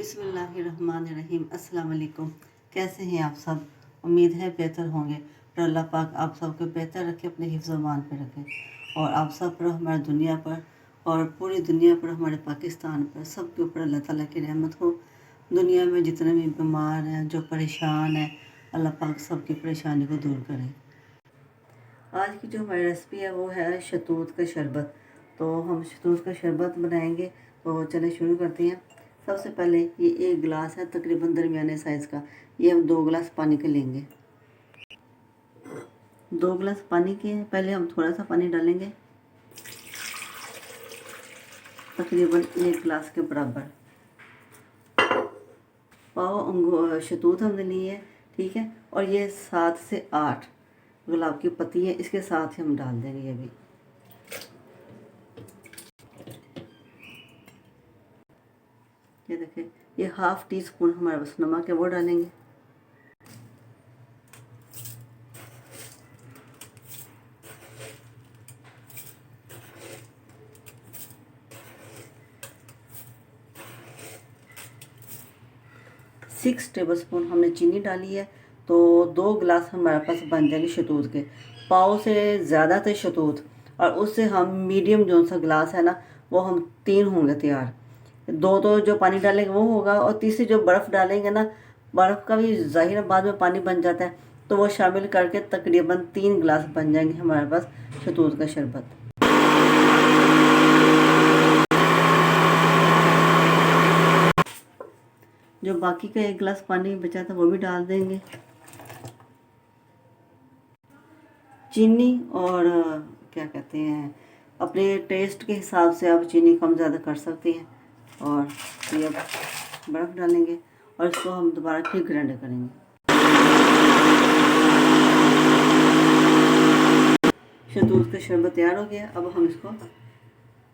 बिस्मिल्लाहिर्रहमानिर्रहीम। अस्सलाम वालेकुम। कैसे हैं आप सब? उम्मीद है बेहतर होंगे। और अल्लाह पाक आप सबको बेहतर रखे, अपने हिफ्ज़-ओ-मान पे रखे और आप सब पर, हमारी दुनिया पर और पूरी दुनिया पर, हमारे पाकिस्तान पर, सब के ऊपर अल्लाह ताला की रहमत हो। दुनिया में जितने भी बीमार हैं, जो परेशान हैं, अल्लाह पाक सबकी परेशानी को दूर करे। आज की जो हमारी रेसिपी है वो है शहतूत का शरबत। तो हम शहतूत का शरबत बनाएंगे, तो चले शुरू करते हैं। सबसे पहले ये एक गिलास है, तकरीबन दरमियाने साइज़ का। ये हम 2 गिलास पानी के लेंगे। 2 गिलास पानी के पहले हम थोड़ा सा पानी डालेंगे, तकरीबन 1 गिलास के बराबर। पाव शहतूत हमने ली है, ठीक है। और ये 7 से 8 गुलाब की पत्ती है, इसके साथ ही हम डाल देंगे। ये भी ये देखिए, ये ½ टी स्पून हमारे पास नमक है, वो डालेंगे। सिक्स टेबल स्पून हमने चीनी डाली है। तो 2 गिलास हमारे पास बन जाएंगे शहतूत के। पाव से ज़्यादा थे शहतूत, और उससे हम मीडियम जो सा गिलास है ना, वो हम 3 होंगे तैयार। 2 तो जो पानी डालेंगे वो होगा, और तीसरी जो बर्फ़ डालेंगे ना, बर्फ़ का भी ज़ाहिर बाद में पानी बन जाता है, तो वो शामिल करके तकरीबन 3 गिलास बन जाएंगे हमारे पास शहतूत का शरबत। जो बाकी का 1 गिलास पानी बचा था वो भी डाल देंगे। चीनी और क्या कहते हैं, अपने टेस्ट के हिसाब से आप चीनी कम ज़्यादा कर सकते हैं। और ये अब बर्फ़ डालेंगे और इसको हम दोबारा फिर ग्राइंड करेंगे। शहतूत का शरबत तैयार हो गया। अब हम इसको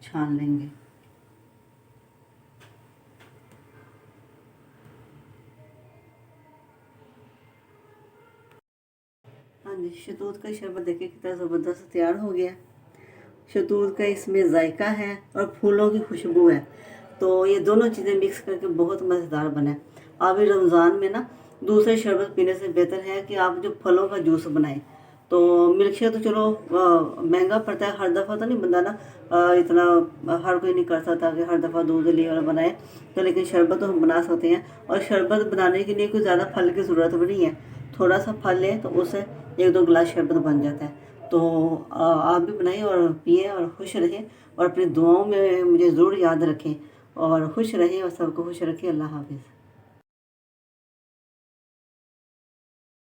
छान लेंगे। हाँ जी, शहतूत का शरबत देखिए कितना ज़बरदस्त तैयार हो गया। शहतूत का इसमें जायका है और फूलों की खुशबू है, तो ये दोनों चीज़ें मिक्स करके बहुत मज़ेदार बना है। आप भी रमज़ान में ना दूसरे शरबत पीने से बेहतर है कि आप जो फलों का जूस बनाएं। तो मिल्क शेक तो चलो महंगा पड़ता है, हर दफ़ा तो नहीं बंदा ना इतना हर कोई नहीं कर सकता कि हर दफ़ा दूध ले और बनाए। तो लेकिन शरबत तो हम बना सकते हैं, और शरबत बनाने के लिए कोई ज़्यादा फल की ज़रूरत भी नहीं है। थोड़ा सा फल लें तो उससे 1-2 गिलास शरबत बन जाता है। तो आप भी बनाइए और पिए और खुश रहें, और अपनी दुआओं में मुझे ज़रूर याद रखें, और खुश रहें और सबको खुश रखें। अल्लाह हाफ़िज़।